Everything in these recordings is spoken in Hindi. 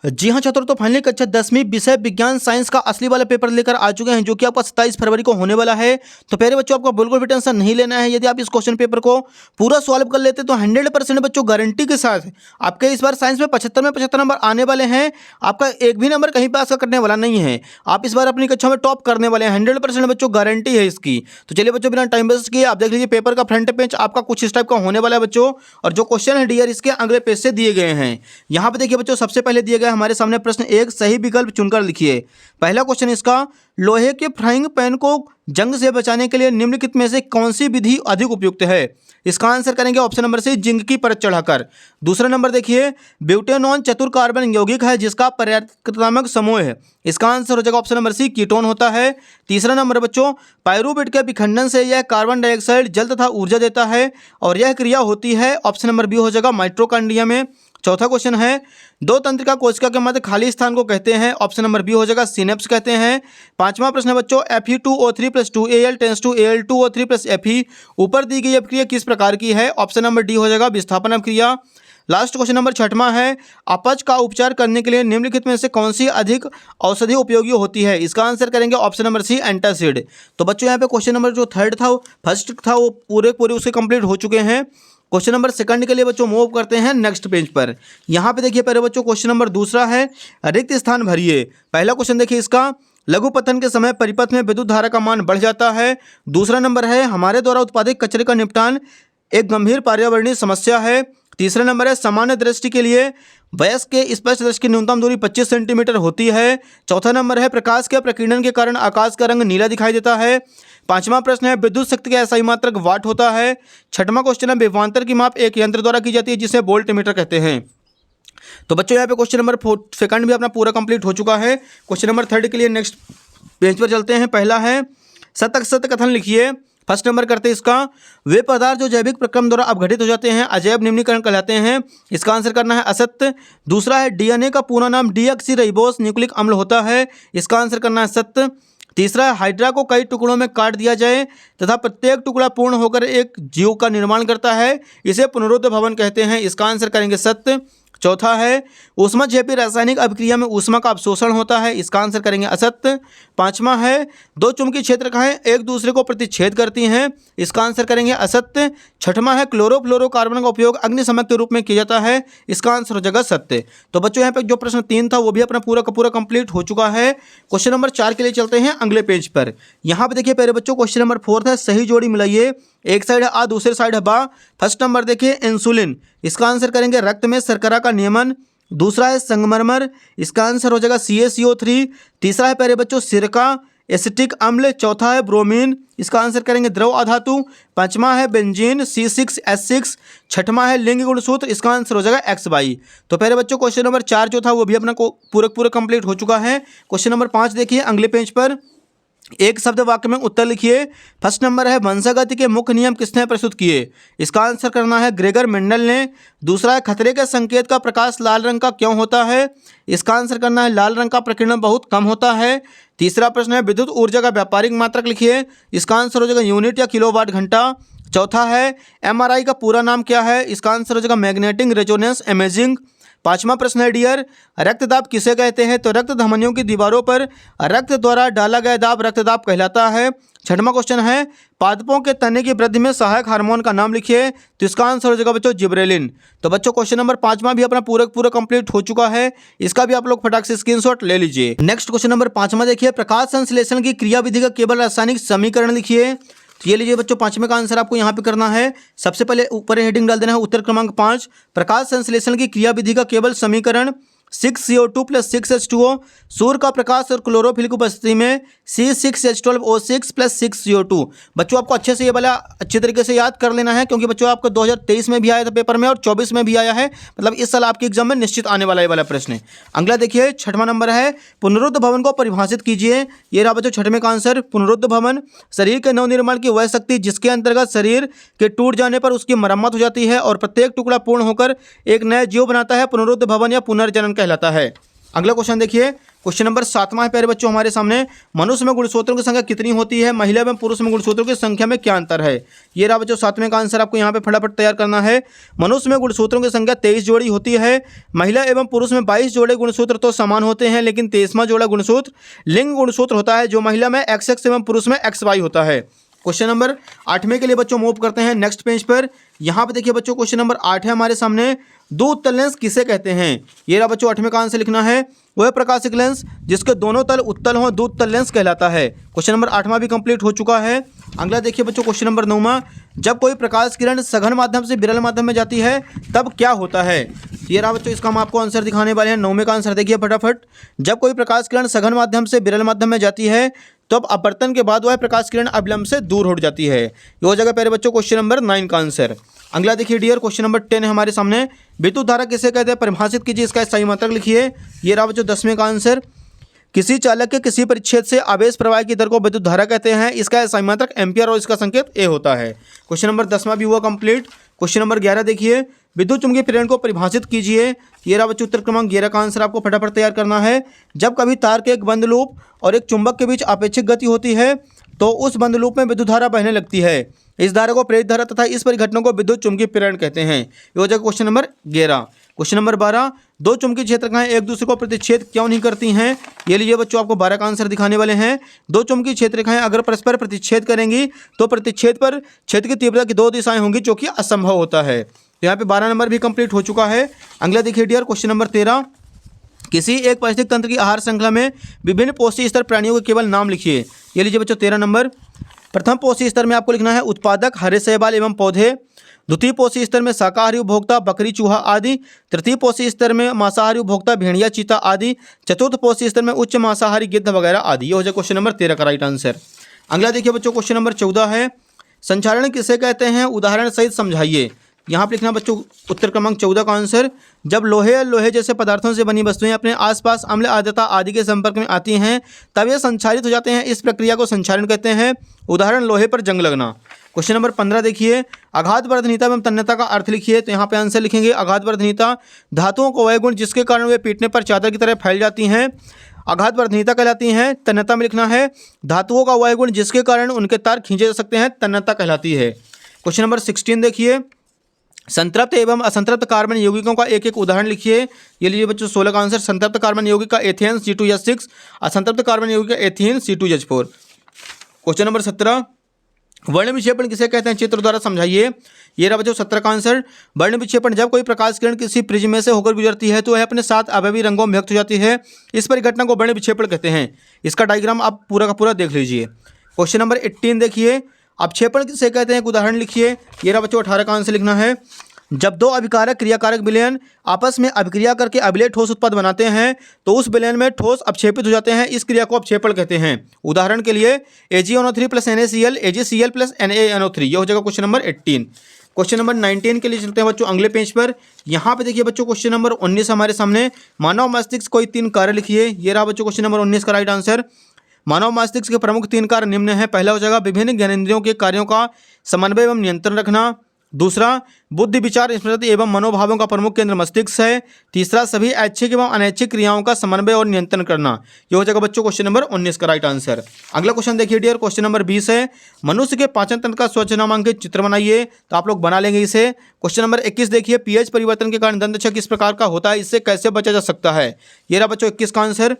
जी हाँ छात्रों, तो फाइनली कक्षा 10वीं विषय विज्ञान साइंस का असली वाला पेपर लेकर आ चुके हैं, जो कि आपका 27 फरवरी को होने वाला है। तो प्यारे बच्चों, आपको बिल्कुल भी टेंशन नहीं लेना है। यदि आप इस क्वेश्चन पेपर को पूरा सॉल्व कर लेते तो 100% बच्चों गारंटी के साथ आपके इस बार साइंस में 75 में 75 नंबर आने वाले हैं। आपका एक भी नंबर कहीं पास करने वाला नहीं है। आप इस बार अपनी कक्षा में टॉप करने वाले हैं, 100% बच्चों गारंटी है इसकी। तो चलिए बच्चों, बिना टाइम वेस्ट किए आप देख लीजिए पेपर का फ्रंट पेज आपका कुछ इस टाइप का होने वाला है बच्चों। और जो क्वेश्चन है डियर, इसके अगले पेज से दिए गए हैं। यहाँ पे देखिए बच्चों, सबसे पहले दिए गए हमारे सामने प्रश्न एक, सही विकल्प चुनकर लिखिए। पहला क्वेश्चन इसका, लोहे के फ्राइंग पैन को जंग से बचाने के लिए निम्नलिखित में से कौन सी विधि अधिक उपयुक्त है? इसका आंसर करेंगे ऑप्शन नंबर सी, जिंक की परत चढ़ाकर। दूसरा नंबर देखिए, ब्यूटेनॉन चतुर कार्बन यौगिक है जिसका पर्यायक्रमात्मक समूह है। इसका आंसर हो जाएगा ऑप्शन नंबर सी, कीटोन होता है। तीसरा नंबर बच्चों, पायरुवेट के विखंडन से यह कार्बन डाइऑक्साइड जल तथा ऊर्जा देता है और यह क्रिया होती है, ऑप्शन नंबर बी हो जाएगा माइटोकॉन्ड्रिया में। चौथा क्वेश्चन है, दो तंत्रिका कोशिका के मध्य खाली स्थान को कहते हैं, ऑप्शन नंबर बी हो जाएगा सिनेप्स कहते हैं। पांचवा प्रश्न है बच्चों, Fe2O3 + 2Al tense to Al2O3 + Fe। ऊपर दी गई अभिक्रिया किस प्रकार की है? ऑप्शन नंबर डी हो जाएगा विस्थापन अभिक्रिया। लास्ट क्वेश्चन नंबर छठवां है, अपच का उपचार करने के लिए निम्नलिखित में से कौन सी अधिक औषधि उपयोगी होती है? इसका आंसर करेंगे ऑप्शन नंबर सी, एंटासिड। तो बच्चों यहाँ पे क्वेश्चन नंबर जो फर्स्ट था वो पूरे उसके कंप्लीट हो चुके हैं। क्वेश्चन नंबर सेकंड के लिए बच्चों मूव करते हैं नेक्स्ट पेज पर। यहाँ पे देखिए पहले बच्चों क्वेश्चन नंबर दूसरा है, रिक्त स्थान भरिए। पहला क्वेश्चन देखिए इसका, लघु पतन के समय परिपथ में विद्युत धारा का मान बढ़ जाता है। दूसरा नंबर है, हमारे द्वारा उत्पादित कचरे का निपटान एक गंभीर पर्यावरणीय समस्या है। तीसरा नंबर है, सामान्य दृष्टि के लिए वयस्क के स्पष्ट दृष्टि की न्यूनतम दूरी 25 सेंटीमीटर होती है। चौथा नंबर है, प्रकाश के प्रकीर्णन के कारण आकाश का रंग नीला दिखाई देता है। पांचवा प्रश्न है, विद्युत शक्ति का SI मात्रक वाट होता है। छठवां क्वेश्चन है, विभवांतर की माप एक यंत्र द्वारा की जाती है जिसे वोल्ट मीटर कहते हैं। तो बच्चों यहाँ पे क्वेश्चन नंबर सेकंड भी अपना पूरा कंप्लीट हो चुका है। क्वेश्चन नंबर थर्ड के लिए नेक्स्ट पेज पर चलते हैं। पहला है, सत्य कथन लिखिए। फर्स्ट नंबर करते हैं इसका, वे पदार्थ जो जैविक प्रक्रम द्वारा अपघटित हो जाते हैं अजैव निम्नीकरण कहलाते हैं। इसका आंसर करना है असत्य। दूसरा है, DNA का पूरा नाम डीऑक्सीराइबोस न्यूक्लिक अम्ल होता है। इसका आंसर करना है सत्य। तीसरा है, हाइड्रा को कई टुकड़ों में काट दिया जाए तथा प्रत्येक टुकड़ा पूर्ण होकर एक जीव का निर्माण करता है, इसे पुनरुत्थ भवन कहते हैं। इसका आंसर करेंगे सत्य। चौथा है, ऊष्माक्षेपी रासायनिक अभिक्रिया में ऊष्मा का अवशोषण होता है। इसका आंसर करेंगे असत्य। पांचवा है, दो चुंबकीय क्षेत्ररेखाएं एक दूसरे को प्रतिच्छेद करती हैं। इसका आंसर करेंगे असत्य। छठवां है, क्लोरोफ्लोरोकार्बन का उपयोग अग्निशमन के रूप में किया जाता है। इसका आंसर हो जाएगा सत्य। तो बच्चों यहाँ पे जो प्रश्न 3 था वो भी अपना पूरा का पूरा कंप्लीट हो चुका है। क्वेश्चन नंबर 4 के लिए चलते हैं अगले पेज पर। यहाँ पे देखिए पहले बच्चों क्वेश्चन नंबर 4 है, सही जोड़ी मिलाइए। एक साइड है आ, दूसरे साइड है बा। फर्स्ट नंबर देखिए इंसुलिन, इसका आंसर करेंगे रक्त में शर्करा का नियमन। दूसरा है संगमरमर, इसका आंसर हो जाएगा CaCO3। तीसरा है प्यारे बच्चों सिरका एसिटिक अम्ल। चौथा है ब्रोमीन, इसका आंसर करेंगे द्रव अधातु। पांचवा है बेंजीन C6H6। छठवां है लिंग गुणसूत्र, इसका आंसर हो जाएगा XY। तो पहले बच्चों क्वेश्चन नंबर 4 जो था वो भी अपना पूरा कंप्लीट हो चुका है। क्वेश्चन नंबर 5 देखिए अगले पेज पर, एक शब्द वाक्य में उत्तर लिखिए। फर्स्ट नंबर है, वंशागति के मुख्य नियम किसने प्रस्तुत किए? इसका आंसर करना है ग्रेगर मेंडल ने। दूसरा है, खतरे के संकेत का प्रकाश लाल रंग का क्यों होता है? इसका आंसर करना है लाल रंग का प्रकीर्णन बहुत कम होता है। तीसरा प्रश्न है, विद्युत ऊर्जा का व्यापारिक मात्रक लिखिए। इसका आंसर हो जाएगा यूनिट या किलोवाट घंटा। चौथा है, MRI का पूरा नाम क्या है? इसका आंसर हो जाएगा मैग्नेटिक रेजोनेंस इमेजिंग। पांचवा प्रश्न है डियर, रक्तदाब किसे कहते हैं? तो रक्त धमनियों की दीवारों पर रक्त द्वारा डाला गया दाब रक्तदाब कहलाता है। छठवां क्वेश्चन है, पादपों के तने की वृद्धि में सहायक हार्मोन का नाम लिखिए। तो इसका आंसर हो जाएगा बच्चों जिब्रेलिन। तो बच्चों क्वेश्चन नंबर 5वां भी अपना पूरा कंप्लीट हो चुका है। इसका भी आप लोग फटाक से स्क्रीनशॉट ले लीजिए। नेक्स्ट क्वेश्चन नंबर 5वां देखिए, प्रकाश संश्लेषण की क्रियाविधि का केवल रासायनिक समीकरण लिखिए। तो ये लीजिए बच्चों, 5वें का आंसर आपको यहाँ पे करना है। सबसे पहले ऊपर हेडिंग डाल देना है उत्तर क्रमांक 5, प्रकाश संश्लेषण की क्रियाविधि का केवल समीकरण 6CO2 + 6H2O। सूर्य का प्रकाश और क्लोरोफिल की उपस्थिति में C6H12O6 + 6CO2। बच्चों आपको अच्छे से ये वाला अच्छे तरीके से याद कर लेना है, क्योंकि बच्चों आपको 2023 में भी आया था पेपर में और 24 में भी आया है। मतलब इस साल आपके एग्जाम में निश्चित आने वाला ये वाला प्रश्न है। अगला देखिए 6वां नंबर है, पुनरुत्थ भवन को परिभाषित कीजिए। ये रहा बच्चों 6वें का आंसर। पुनरुत्थ भवन शरीर के नवनिर्माण की वह शक्ति जिसके अंतर्गत शरीर के टूट जाने पर उसकी मरम्मत हो जाती है और प्रत्येक टुकड़ा पूर्ण होकर एक नया जीव बनाता है, पुनरुत्थ भवन या पुनर्जनन कहलाता है। अगला क्वेश्चन देखिए, क्वेश्चन नंबर 7वां है प्यारे बच्चों हमारे सामने, मनुष्य में गुणसूत्रों की संख्या कितनी होती है, महिला एवं पुरुष में गुणसूत्रों की संख्या में क्या अंतर है। ये रहा बच्चों 7वें का आंसर, आपको यहाँ पे फटाफट तैयार करना है। मनुष्य में गुणसूत्रों की संख्या 23 जोड़ी होती है, महिला एवं पुरुष में 22 जोड़े गुणसूत्र तो समान होते हैं, लेकिन 23वां जोड़ा गुणसूत्र लिंग गुणसूत्र होता है, जो महिला में XX एवं पुरुष में XY होता है। क्वेश्चन नंबर 8वें के लिए बच्चों मूव करते हैं नेक्स्ट पेज पर। यहाँ पे देखिए बच्चों क्वेश्चन नंबर 8 है हमारे सामने, दो उत्तल लेंस किसे कहते हैं। ये रहा बच्चों 8वें का आंसर लिखना है, वह प्रकाशिक लेंस जिसके दोनों तल उत्तल हों दो उत्तल लेंस कहलाता है। क्वेश्चन नंबर 8वां भी कंप्लीट हो चुका है। अगला देखिए बच्चों क्वेश्चन नंबर 9वां, जब कोई प्रकाश किरण सघन माध्यम से विरल माध्यम में जाती है तब क्या होता है। ये रहा बच्चों, इसका हम आपको आंसर दिखाने वाले हैं। 9वें का आंसर देखिए फटाफट, जब कोई प्रकाश किरण सघन माध्यम से विरल माध्यम में जाती है तो अब अपवर्तन के बाद वह प्रकाश किरण अविलंब से दूर हट जाती है। ये हो जाएगा प्यारे बच्चों क्वेश्चन नंबर 9 का आंसर। अगला देखिए डियर, क्वेश्चन नंबर 10 है हमारे सामने, विद्युत धारा किसे कहते हैं, परिभाषित कीजिए, इसका सही मात्रक लिखिए। ये रहा बच्चों 10वें का आंसर, किसी चालक के किसी परिच्छेद से आवेश प्रवाह की दर को विद्युत धारा कहते हैं, इसका सही मात्रक एम्पियर और इसका संकेत ए होता है। क्वेश्चन नंबर 10वां भी हुआ कंप्लीट। क्वेश्चन नंबर 11 देखिए, विद्युत चुम्बकीय प्रेरण को परिभाषित कीजिए। ये रहा बच्चों उत्तर क्रमांक 11 का आंसर, आपको फटाफट तैयार करना है। जब कभी तार के एक बंद लूप और एक चुंबक के बीच अपेक्षिक गति होती है तो उस बंद लूप में विद्युत धारा बहने लगती है, इस धारा को प्रेरित धारा तथा इस परिघटना को विद्युत चुम्बकीय प्रेरण कहते हैं। ये हो जाएगा क्वेश्चन नंबर 11। क्वेश्चन नंबर 12, दो चुंबकीय क्षेत्ररेखाएं एक दूसरे को प्रतिच्छेद क्यों नहीं करती हैं। ये लीजिए बच्चों, आपको 12 का आंसर दिखाने वाले हैं। दो चुंबकीय क्षेत्ररेखाएं अगर परस्पर प्रतिच्छेद करेंगी तो प्रतिच्छेद पर क्षेत्र की तीव्रता की दो दिशाएं होंगी, जो कि असंभव होता है। तो यहाँ पे 12 नंबर भी कंप्लीट हो चुका है। अगला देखिए डियर, क्वेश्चन नंबर 13, किसी एक पारिस्थितिक तंत्र की आहार श्रृंखला में विभिन्न पोषी स्तर प्राणियों के केवल नाम लिखिए। ये लीजिए बच्चों 13 नंबर, प्रथम पोषी स्तर में आपको लिखना है उत्पादक, हरे शैवाल एवं पौधे। द्वितीय पोषी स्तर में शाकाहारी उपभोक्ता, बकरी, चूहा आदि। तृतीय पोषी स्तर में मांसाहारी उपभोक्ता, भेड़िया, चीता आदि। चतुर्थ पोषी स्तर में उच्च मांसाहारी, गिद्ध वगैरह आदि। ये हो जाए क्वेश्चन नंबर 13 का राइट आंसर। अगला देखिए बच्चों क्वेश्चन नंबर 14 है, संचारण किसे कहते हैं, उदाहरण सहित समझाइए। यहाँ पर लिखना बच्चों उत्तर क्रमांक 14 का आंसर, जब लोहे या लोहे जैसे पदार्थों से बनी वस्तुएं अपने आसपास अम्ल, आर्द्रता आदि के संपर्क में आती हैं तब ये संचारित हो जाते हैं, इस प्रक्रिया को संचारण कहते हैं। उदाहरण लोहे पर जंग लगना। क्वेश्चन नंबर 15 देखिए, आघातवर्धनीयता एवं तन्यता का अर्थ लिखिए। तो यहाँ पे आंसर लिखेंगे आघातवर्धनीयता, धातुओं को वह गुण जिसके कारण वे पीटने पर चादर की तरह फैल जाती हैं, आघातवर्धनीयता कहलाती हैं। तन्यता में लिखना है धातुओं का वह गुण जिसके कारण उनके तार खींचे जा सकते हैं, तन्यता कहलाती है। क्वेश्चन नंबर 16 देखिए, संतृप्त एवं असंतृप्त कार्बन यौगिकों का एक एक उदाहरण लिखिए। ये लीजिए बच्चों 16 का आंसर, संतृप्त कार्बन यौगिक का एथेन C2H6, असंतृप्त कार्बन यौगिक का एथीन C2H4। क्वेश्चन नंबर 17, वर्ण विक्षेपण किसे कहते हैं, चित्र द्वारा समझाइए। ये रहा बच्चों 17 का आंसर, वर्ण विक्षेपण, जब कोई प्रकाश किरण किसी प्रिज्म में से होकर गुजरती है तो वह अपने 7 अवयवी रंगों में व्यक्त हो जाती है, इस परिघटना को वर्ण विक्षेपण कहते हैं। इसका डायग्राम आप पूरा का पूरा देख लीजिए। क्वेश्चन नंबर 18 देखिए, अपक्षेपण किसे कहते हैं, एक उदाहरण लिखिए। ये रहा बच्चों 18 का आंसर लिखना है, जब दो अभिकारक क्रियाकारक विलयन आपस में अभिक्रिया करके अभिलेय ठोस उत्पाद बनाते हैं तो उस विलयन में ठोस अपक्षेपित हो जाते हैं, इस क्रिया को अपक्षेपण कहते हैं। उदाहरण के लिए AgNO3 + NaCl, AgCl + NaNO3। ये हो जाएगा क्वेश्चन नंबर 18। क्वेश्चन नंबर 19 के लिए चलते हैं बच्चों अगले पेज पर। यहाँ पे देखिए बच्चों क्वेश्चन नंबर 19 हमारे सामने, मानव मस्तिष्क कोई 3 कार्य लिखिए। ये रहा बच्चों क्वेश्चन नंबर 19 का राइट आंसर। मानव मस्तिष्क के प्रमुख 3 कार्य निम्न हैं। पहला हो जाएगा विभिन्न ज्ञानेंद्रियों के कार्यों का समन्वय एवं नियंत्रण रखना। दूसरा, बुद्धि, विचार, स्मृति एवं मनोभावों का प्रमुख केंद्र मस्तिष्क है। तीसरा, सभी ऐच्छिक एवं अनैच्छिक क्रियाओं का समन्वय और नियंत्रण करना। ये हो जाएगा बच्चों क्वेश्चन नंबर 19 का राइट आंसर। अगला क्वेश्चन देखिए डियर, क्वेश्चन नंबर 20 है, मनुष्य के पाचन तंत्र का स्वच्छ नामांकित चित्र बनाइए। तो आप लोग बना लेंगे इसे। क्वेश्चन नंबर 21 देखिए, pH परिवर्तन के कारण दंत किस प्रकार का होता है, इससे कैसे बचा जा सकता है। ये रहा बच्चों 21 का आंसर।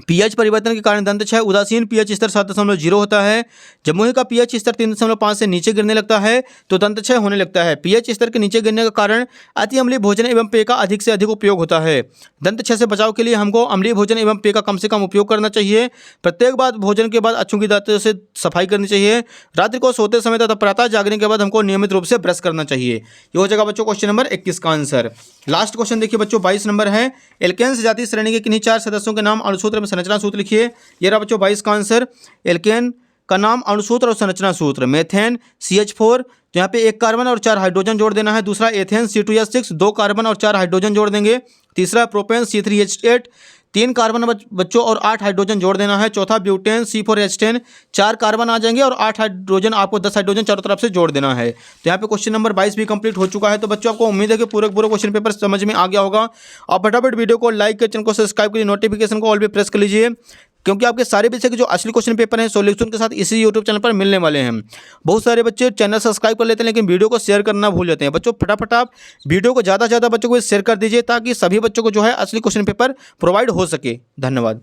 pH परिवर्तन के कारण दंत क्षय, उदासीन pH स्तर 7.0 होता है। जब मुंह का pH स्तर 3.5 से नीचे गिरने लगता है तो दंत क्षय होने लगता है। pH स्तर के नीचे गिरने के कारण अति अम्लीय भोजन एवं पेय का अधिक से अधिक उपयोग होता है। दंत क्षय से बचाव के लिए हमको अम्लीय भोजन एवं पेय का कम से कम उपयोग करना चाहिए। प्रत्येक बार भोजन के बाद अच्छों की दांतों से सफाई करनी चाहिए। रात्रि को सोते समय तथा प्रातः जागने के बाद हमको नियमित रूप से ब्रश करना चाहिए। ये हो जाएगा बच्चों क्वेश्चन नंबर 21 का आंसर। लास्ट क्वेश्चन देखिए बच्चों 22 नंबर है, एल्केन्स जाति श्रेणी के किन्हीं 4 सदस्यों के नाम अणुसूत्र में संरचना सूत्र लिखिए। ये रहा बच्चों 22 का आंसर। एल्केन का नाम, अणुसूत्र और संरचना सूत्र, मेथेन CH4, तो यहाँ पे 1 कार्बन और 4 हाइड्रोजन जोड़ देना है। दूसरा एथेन C2H6, 2 कार्बन और 4 हाइड्रोजन जोड़ देंगे। तीसरा प्रोपेन C3H8, 3 कार्बन बच्चों और 8 हाइड्रोजन जोड़ देना है। चौथा ब्यूटेन C4H10 4 कार्बन आ जाएंगे और 8 हाइड्रोजन, आपको 10 हाइड्रोजन चारों तरफ से जोड़ देना है। तो यहाँ पे क्वेश्चन नंबर 22 भी कंप्लीट हो चुका है। तो बच्चों आपको उम्मीद है कि पूरे क्वेश्चन पेपर समझ में आ गया होगा। आप फटाफट वीडियो को लाइक कर, चैनल को सब्सक्राइब करिए, नोटिफिकेशन को ऑल पे प्रेस कर लीजिए, क्योंकि आपके सारे विषय के जो असली क्वेश्चन पेपर हैं सॉल्यूशन के साथ इसी यूट्यूब चैनल पर मिलने वाले हैं। बहुत सारे बच्चे चैनल सब्सक्राइब कर लेते हैं लेकिन वीडियो को शेयर करना भूल जाते हैं। बच्चों फटाफट आप वीडियो को ज़्यादा से ज़्यादा बच्चों को शेयर कर दीजिए ताकि सभी बच्चों को जो है असली क्वेश्चन पेपर प्रोवाइड हो सके। धन्यवाद।